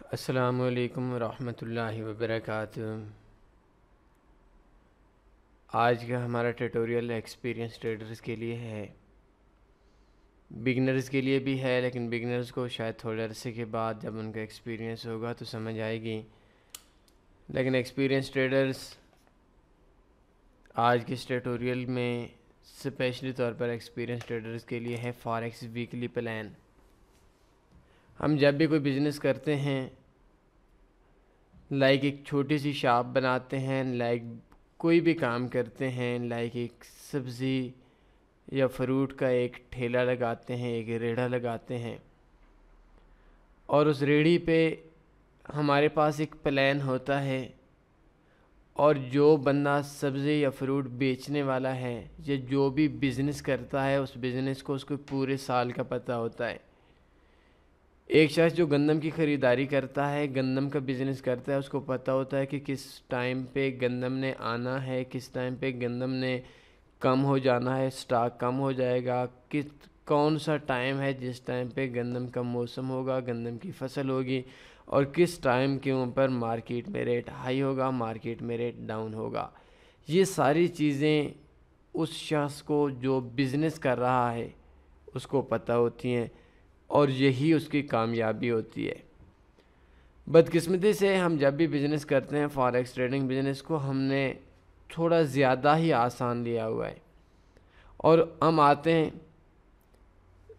अस्सलामुअलैकुम रहमतुल्लाहि वबरकातुहू। आज का हमारा ट्यूटोरियल एक्सपीरियंस ट्रेडर्स के लिए है। बिगनर्स के लिए भी है, लेकिन बिगनर्स को शायद थोड़े अरसे के बाद जब उनका एक्सपीरियंस होगा तो समझ आएगी। लेकिन एक्सपीरियंस ट्रेडर्स आज के इस ट्यूटोरियल में स्पेशली तौर पर एक्सपीरियंस ट्रेडर्स के लिए है फॉरेक्स वीकली प्लान। हम जब भी कोई बिज़नेस करते हैं, लाइक एक छोटी सी शॉप बनाते हैं, लाइक कोई भी काम करते हैं, लाइक एक सब्ज़ी या फ्रूट का एक ठेला लगाते हैं, एक रेढ़ा लगाते हैं, और उस रेढ़ी पे हमारे पास एक प्लान होता है। और जो बंदा सब्ज़ी या फ्रूट बेचने वाला है या जो भी बिज़नेस करता है, उस बिज़नेस को उसको पूरे साल का पता होता है। एक शख्स जो गंदम की ख़रीदारी करता है, गंदम का बिज़नेस करता है, उसको पता होता है कि किस टाइम पे गंदम ने आना है, किस टाइम पे गंदम ने कम हो जाना है, स्टॉक कम हो जाएगा, किस कौन सा टाइम है जिस टाइम पे गंदम का मौसम होगा, गंदम की फसल होगी, और किस टाइम के ऊपर मार्केट में रेट हाई होगा, मार्केट में रेट डाउन होगा। ये सारी चीज़ें उस शख्स को जो बिज़नेस कर रहा है उसको पता होती हैं, और यही उसकी कामयाबी होती है। बदकिस्मती से हम जब भी बिज़नेस करते हैं, फॉरेक्स ट्रेडिंग बिज़नेस को हमने थोड़ा ज़्यादा ही आसान लिया हुआ है, और हम आते हैं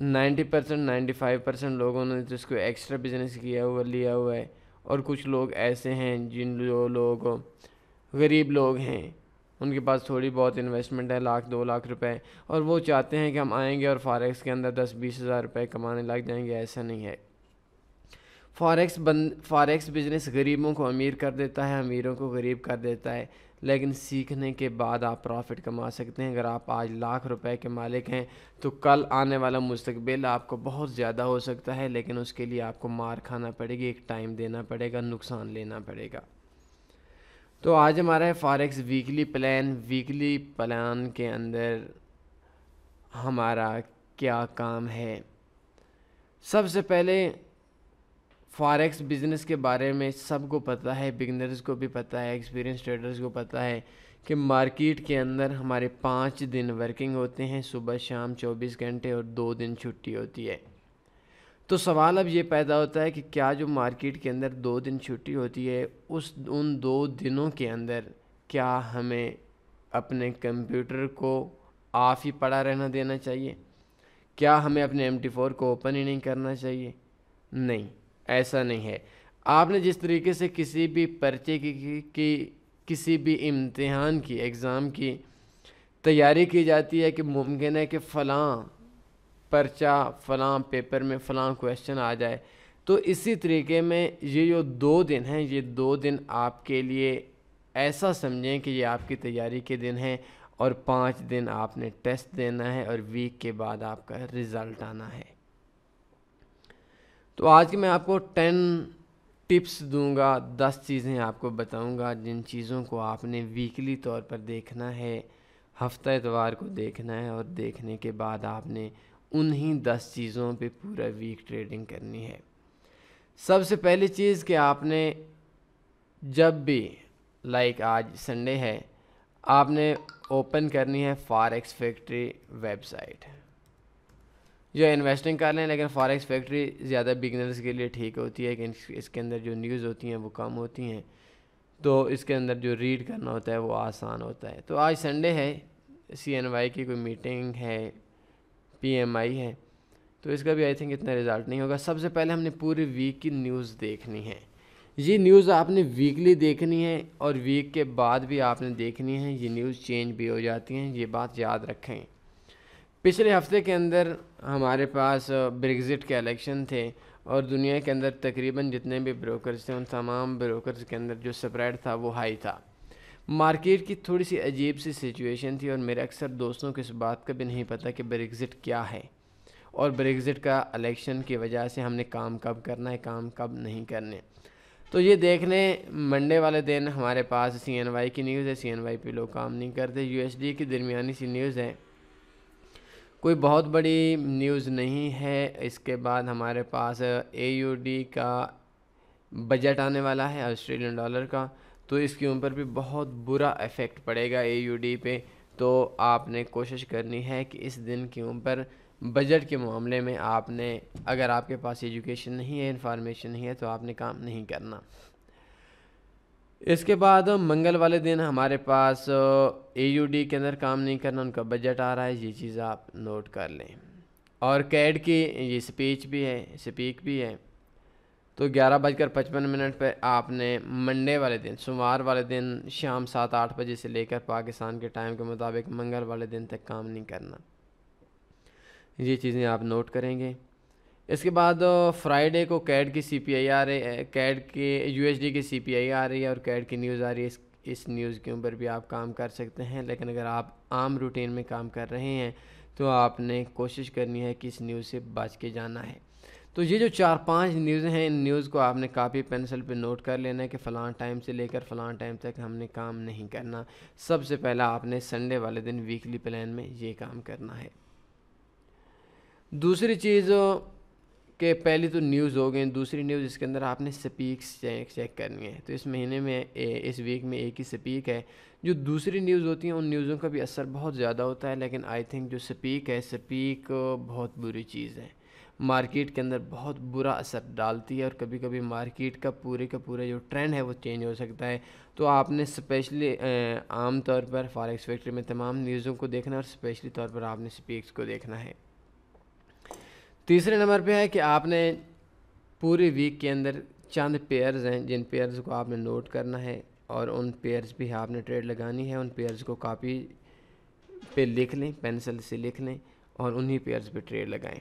90% 95% लोगों ने तो इसको एक्स्ट्रा बिज़नेस लिया हुआ है। और कुछ लोग ऐसे हैं जिन लोग गरीब लोग हैं, उनके पास थोड़ी बहुत इन्वेस्टमेंट है, 1-2 लाख रुपए, और वो चाहते हैं कि हम आएंगे और फॉरेक्स के अंदर 10-20 हज़ार रुपये कमाने लग जाएंगे। ऐसा नहीं है। फॉरेक्स बिज़नेस गरीबों को अमीर कर देता है, अमीरों को गरीब कर देता है, लेकिन सीखने के बाद आप प्रॉफिट कमा सकते हैं। अगर आप आज लाख रुपए के मालिक हैं तो कल आने वाला मुस्तकबिल आपको बहुत ज़्यादा हो सकता है, लेकिन उसके लिए आपको मार खाना पड़ेगी, एक टाइम देना पड़ेगा, नुकसान लेना पड़ेगा। तो आज हमारा है forex weekly plan. Weekly plan के अंदर हमारा क्या काम है। सबसे पहले फॉरेक्स बिज़नेस के बारे में सबको पता है, बिगनर्स को भी पता है, एक्सपीरियंस ट्रेडर्स को पता है कि मार्केट के अंदर हमारे 5 दिन वर्किंग होते हैं, सुबह शाम 24 घंटे, और 2 दिन छुट्टी होती है। तो सवाल अब ये पैदा होता है कि क्या जो मार्केट के अंदर 2 दिन छुट्टी होती है, उन 2 दिनों के अंदर क्या हमें अपने कंप्यूटर को ऑफ ही पड़ा रहना देना चाहिए? क्या हमें अपने MT4 को ओपन ही नहीं करना चाहिए? नहीं, ऐसा नहीं है। आपने जिस तरीके से किसी भी पर्चे की किसी भी इम्तिहान की, एग्ज़ाम की तैयारी की जाती है कि मुमकिन है कि फ़लाँ पर्चा फ़लाँ पेपर में फ़लाँ क्वेश्चन आ जाए, तो इसी तरीके में ये जो 2 दिन हैं, ये 2 दिन आपके लिए ऐसा समझें कि ये आपकी तैयारी के दिन हैं, और 5 दिन आपने टेस्ट देना है, और वीक के बाद आपका रिज़ल्ट आना है। तो आज मैं आपको 10 टिप्स दूंगा, 10 चीज़ें आपको बताऊंगा जिन चीज़ों को आपने वीकली तौर पर देखना है, हफ्ता इतवार को देखना है, और देखने के बाद आपने उन्हीं 10 चीज़ों पे पूरा वीक ट्रेडिंग करनी है। सबसे पहली चीज़ कि आपने जब भी, लाइक आज संडे है, आपने ओपन करनी है फॉरेक्स फैक्ट्री वेबसाइट। जो इन्वेस्टिंग कर लें, लेकिन फॉरेक्स फैक्ट्री ज़्यादा बिगनर्स के लिए ठीक होती है कि इसके अंदर जो न्यूज़ होती हैं वो कम होती हैं, तो इसके अंदर जो रीड करना होता है वो आसान होता है। तो आज संडे है, CNY की कोई मीटिंग है, PMI है, तो इसका भी आई थिंक इतना रिज़ल्ट नहीं होगा। सबसे पहले हमने पूरे वीक की न्यूज़ देखनी है। ये न्यूज़ आपने वीकली देखनी है, और वीक के बाद भी आपने देखनी है। ये न्यूज़ चेंज भी हो जाती हैं, ये बात याद रखें। पिछले हफ्ते के अंदर हमारे पास ब्रेग्ज़िट के इलेक्शन थे, और दुनिया के अंदर तकरीबन जितने भी ब्रोकर्स थे, उन तमाम ब्रोकर्स के अंदर जो स्प्रेड था वो हाई था। मार्केट की थोड़ी सी अजीब सी सिचुएशन थी, और मेरे अक्सर दोस्तों को इस बात का भी नहीं पता कि ब्रेग्ज़िट क्या है, और ब्रेग्ज़िट का इलेक्शन की वजह से हमने काम कब करना है, काम कब नहीं करने। तो ये देखने मंडे वाले दिन हमारे पास CNY की न्यूज़ है। CNY पे लोग काम नहीं करते। USD की दरमियानी सी न्यूज़ है, कोई बहुत बड़ी न्यूज़ नहीं है। इसके बाद हमारे पास AUD का बजट आने वाला है ऑस्ट्रेलियन डॉलर का, तो इसके ऊपर भी बहुत बुरा इफ़ेक्ट पड़ेगा AUD पे। तो आपने कोशिश करनी है कि इस दिन के ऊपर बजट के मामले में आपने, अगर आपके पास एजुकेशन नहीं है, इन्फॉर्मेशन नहीं है, तो आपने काम नहीं करना। इसके बाद मंगल वाले दिन हमारे पास AUD के अंदर काम नहीं करना, उनका बजट आ रहा है, ये चीज़ आप नोट कर लें। और कैड की ये स्पीक भी है। तो 11:55 पर आपने मंडे वाले दिन, सोमवार वाले दिन शाम 7-8 बजे से लेकर पाकिस्तान के टाइम के मुताबिक मंगल वाले दिन तक काम नहीं करना। ये चीज़ें आप नोट करेंगे। इसके बाद फ्राइडे को कैड की CPI आ रही है, कैड के USD की CPI आ रही है और कैड की न्यूज़ आ रही है। इस न्यूज़ के ऊपर भी आप काम कर सकते हैं, लेकिन अगर आप आम रूटीन में काम कर रहे हैं तो आपने कोशिश करनी है कि इस न्यूज़ से बच के जाना है। तो ये जो 4-5 न्यूज़ हैं, इन न्यूज़ को आपने कापी पेंसिल पे नोट कर लेना है कि फ़लाँ टाइम से लेकर फ़लाँ टाइम तक हमने काम नहीं करना। सबसे पहला आपने संडे वाले दिन वीकली प्लान में ये काम करना है। दूसरी चीज़ कि पहली तो न्यूज़ हो गई, दूसरी न्यूज़ इसके अंदर आपने स्पीक्स चेक करनी है। तो इस महीने में इस वीक में एक ही स्पीक है। जो दूसरी न्यूज़ होती हैं उन न्यूज़ों का भी असर बहुत ज़्यादा होता है, लेकिन आई थिंक जो स्पीक है, स्पीक बहुत बुरी चीज़ है, मार्केट के अंदर बहुत बुरा असर डालती है और कभी कभी मार्केट का पूरे जो ट्रेंड है वो चेंज हो सकता है। तो आपने स्पेशली आम तौर पर फॉरेक्स फैक्ट्री में तमाम न्यूज़ों को देखना है और स्पेशली तौर पर आपने स्पीक्स को देखना है। तीसरे नंबर पे है कि आपने पूरे वीक के अंदर चंद पेयर्स हैं जिन पेयर्स को आपने नोट करना है और उन पेयर्स पे आपने ट्रेड लगानी है। उन पेयर्स को कॉपी पे लिख लें, पेंसिल से लिख लें और उन्हीं पेयर्स पे ट्रेड लगाएं।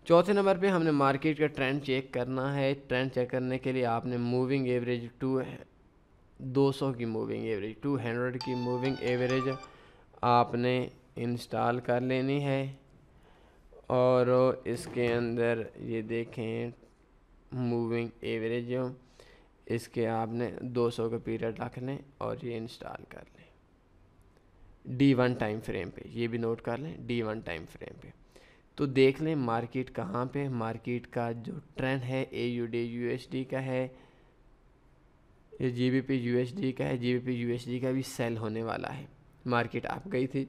चौथे नंबर पे हमने मार्केट का ट्रेंड चेक करना है। ट्रेंड चेक करने के लिए आपने मूविंग एवरेज 200 की मूविंग एवरेज, 200 की मूविंग एवरेज आपने इंस्टॉल कर लेनी है। और इसके अंदर ये देखें मूविंग एवरेज, इसके आपने 200 का पीरियड रख लें और ये इंस्टॉल कर लें D1 टाइम फ्रेम पे। ये भी नोट कर लें D1 टाइम फ्रेम पे। तो देख लें मार्केट कहाँ पे, मार्केट का जो ट्रेंड है AUD USD का है, ये GBP USD का है। GBP USD का भी सेल होने वाला है। मार्केट आप गई थी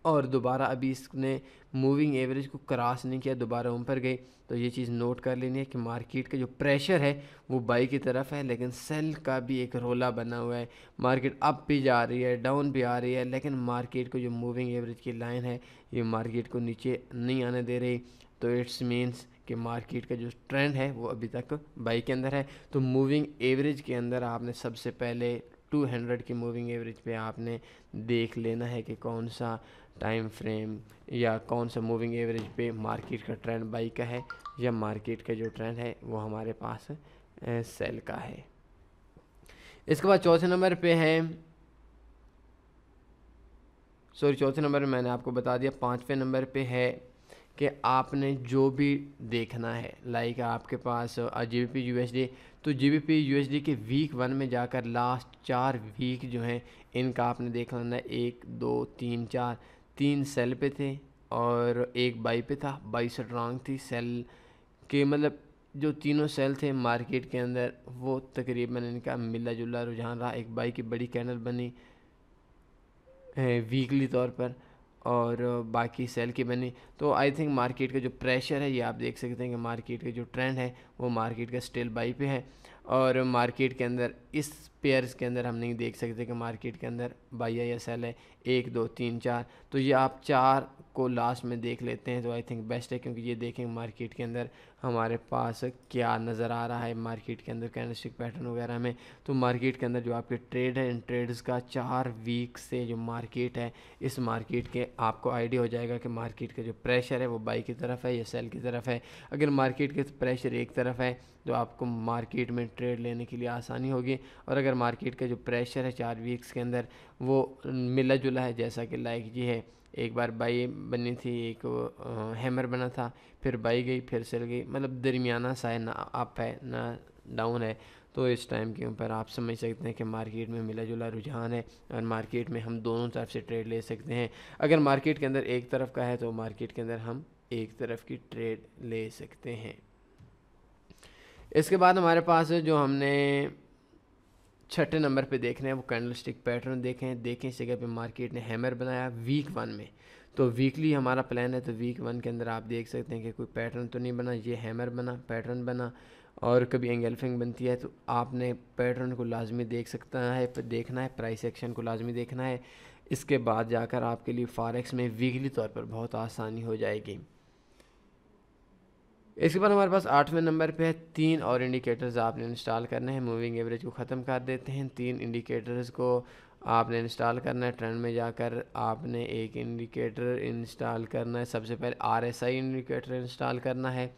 और दोबारा अभी इसने मूविंग एवरेज को क्रॉस नहीं किया, दोबारा ऊपर गई। तो ये चीज़ नोट कर लेनी है कि मार्केट का जो प्रेशर है वो बाई की तरफ है, लेकिन सेल का भी एक रोला बना हुआ है। मार्केट अप भी जा रही है, डाउन भी आ रही है, लेकिन मार्केट को जो मूविंग एवरेज की लाइन है ये मार्केट को नीचे नहीं आने दे रही। तो इट्स मीन्स कि मार्केट का जो ट्रेंड है वो अभी तक बाई के अंदर है। तो मूविंग एवरेज के अंदर आपने सबसे पहले 200 की मूविंग एवरेज पे आपने देख लेना है कि कौन सा टाइम फ्रेम या कौन सा मूविंग एवरेज पे मार्केट का ट्रेंड बाई का है या मार्केट का जो ट्रेंड है वो हमारे पास सेल का है। इसके बाद चौथे नंबर पे है, चौथे नंबर में मैंने आपको बता दिया। पाँचवें नंबर पे है कि आपने जो भी देखना है, लाइक आपके पास GBP USD, तो GBP USD के वीक 1 में जाकर लास्ट 4 वीक जो हैं इनका आपने देख लेना है। 1 2 3 4, 3 सेल पे थे और एक बाई पे था। बाई स्ट्रांग थी सेल के, मतलब जो तीनों सेल थे मार्केट के अंदर वो तकरीबन इनका मिला जुला रुझान रहा। एक बाई की बड़ी कैंडल बनी वीकली तौर पर और बाकी सेल की बनी। तो आई थिंक मार्केट का जो प्रेशर है ये आप देख सकते हैं कि मार्केट का जो ट्रेंड है वो मार्केट का स्टिल बाई पे है। और मार्केट के अंदर इस पेयर्स के अंदर हम नहीं देख सकते कि मार्केट के अंदर बाई है या सेल है। 1 2 3 4, तो ये आप 4 को लास्ट में देख लेते हैं तो आई थिंक बेस्ट है, क्योंकि ये देखेंगे मार्केट के अंदर हमारे पास क्या नज़र आ रहा है मार्केट के अंदर कैंडलस्टिक पैटर्न वगैरह में। तो मार्केट के अंदर जो आपके ट्रेड है, इन ट्रेड्स का 4 वीक से जो मार्केट है, इस मार्केट के आपको आइडिया हो जाएगा कि मार्केट का जो प्रेशर है वो बाई की तरफ है या सेल की तरफ है। अगर मार्केट के प्रेशर एक तरफ है तो आपको मार्केट में ट्रेड लेने के लिए आसानी होगी। और अगर मार्केट का जो प्रेशर है 4 वीक्स के अंदर वो मिला जुला है, जैसा कि लाइक जी है, एक बार बाई बनी थी, एक हैमर बना था, फिर बाई गई, फिर सेल गई, मतलब दरमियाना सा है, ना अप है ना डाउन है। तो इस टाइम के ऊपर आप समझ सकते हैं कि मार्केट में मिला जुला रुझान है और मार्केट में हम दोनों तरफ से ट्रेड ले सकते हैं। अगर मार्केट के अंदर एक तरफ का है तो मार्केट के अंदर हम एक तरफ की ट्रेड ले सकते हैं। इसके बाद हमारे पास जो हमने छठे नंबर पे देखना है वो कैंडलस्टिक पैटर्न देखें इस जगह पे मार्केट ने हैमर बनाया वीक 1 में। तो वीकली हमारा प्लान है, तो वीक 1 के अंदर आप देख सकते हैं कि कोई पैटर्न तो नहीं बना, ये हैमर बना, पैटर्न बना, और कभी एंगल्फिंग बनती है तो आपने पैटर्न को लाजमी देखना है, प्राइस एक्शन को लाजमी देखना है। इसके बाद जाकर आपके लिए फॉरेक्स में वीकली तौर पर बहुत आसानी हो जाएगी। इसके बाद हमारे पास 8वें नंबर पे है 3 और इंडिकेटर्स आपने इंस्टॉल करने हैं। मूविंग एवरेज को ख़त्म कर देते हैं, 3 इंडिकेटर्स को आपने इंस्टॉल करना है। ट्रेंड में जाकर आपने एक इंडिकेटर इंस्टॉल करना है। सबसे पहले RSI इंडिकेटर इंस्टॉल करना है।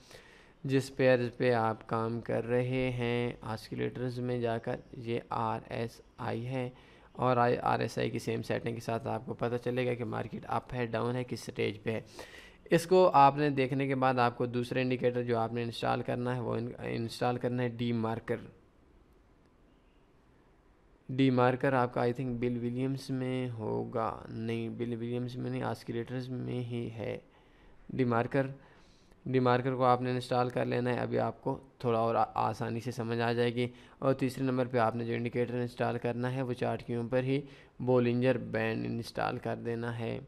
जिस पेयर पे आप काम कर रहे हैं ऑस्किलेटर्स में जाकर ये RSI है, और RSI की सेम सेटिंग के साथ आपको पता चलेगा कि मार्केट अप है, डाउन है, किस स्टेज पे है। इसको आपने देखने के बाद आपको दूसरा इंडिकेटर जो आपने इंस्टॉल करना है वो इंस्टॉल करना है डी मार्कर आपका आई थिंक बिल विलियम्स में होगा, नहीं बिल विलियम्स में नहीं, ऑस्किलेटर्स में ही है डी मार्कर को आपने इंस्टॉल कर लेना है। अभी आपको थोड़ा और आसानी से समझ आ जाएगी। और तीसरे नंबर पे आपने जो इंडिकेटर इंस्टॉल करना है वो चार्ट के ऊपर ही बोलिंजर बैंड इंस्टॉल कर देना है।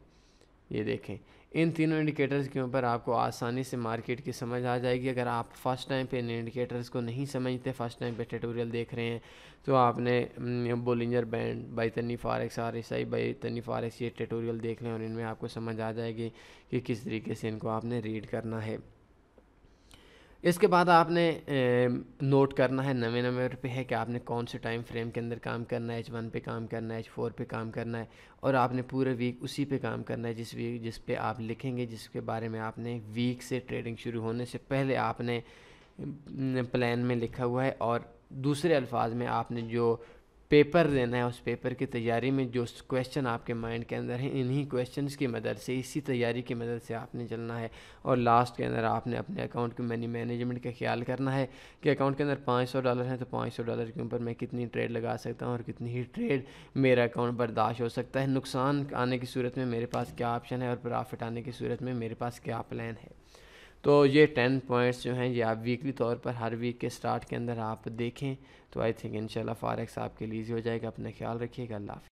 ये देखें, इन तीनों इंडिकेटर्स के ऊपर आपको आसानी से मार्केट की समझ आ जाएगी। अगर आप फर्स्ट टाइम पे इन इंडिकेटर्स को नहीं समझते, फर्स्ट टाइम पे ट्यूटोरियल देख रहे हैं, तो आपने बोलिंजर बैंड बाई तन्नी फॉरेक्स, RSI बाई तन्नी फॉरेक्स ये ट्यूटोरियल देख लें, और इनमें आपको समझ आ जाएगी कि किस तरीके से इनको आपने रीड करना है। इसके बाद आपने नोट करना है 9वें नंबर पे है कि आपने कौन से टाइम फ्रेम के अंदर काम करना है। H1 पे काम करना है, H4 पे काम करना है, और आपने पूरे वीक उसी पे काम करना है जिस पे आप लिखेंगे, जिसके बारे में आपने वीक से ट्रेडिंग शुरू होने से पहले आपने प्लान में लिखा हुआ है। और दूसरे अल्फाज में आपने जो पेपर देना है, उस पेपर की तैयारी में जो क्वेश्चन आपके माइंड के अंदर हैं, इन्हीं क्वेश्चंस की मदद से, इसी तैयारी की मदद से आपने चलना है। और लास्ट के अंदर आपने अपने अकाउंट की मनी मैनेजमेंट का ख्याल करना है कि अकाउंट के अंदर $500 हैं, तो $500 के ऊपर मैं कितनी ट्रेड लगा सकता हूँ और कितनी ही ट्रेड मेरा अकाउंट बर्दाश्त हो सकता है। नुकसान आने की सूरत में मेरे पास क्या ऑप्शन है, और प्रॉफिट आने की सूरत में मेरे पास क्या प्लान है। तो ये 10 पॉइंट्स जो हैं ये आप वीकली तौर पर हर वीक के स्टार्ट के अंदर आप देखें, तो आई थिंक इंशाल्लाह फॉरेक्स आपके लिए ईजी हो जाएगा। अपना ख्याल रखिएगा। अल्लाह हाफ़िज़।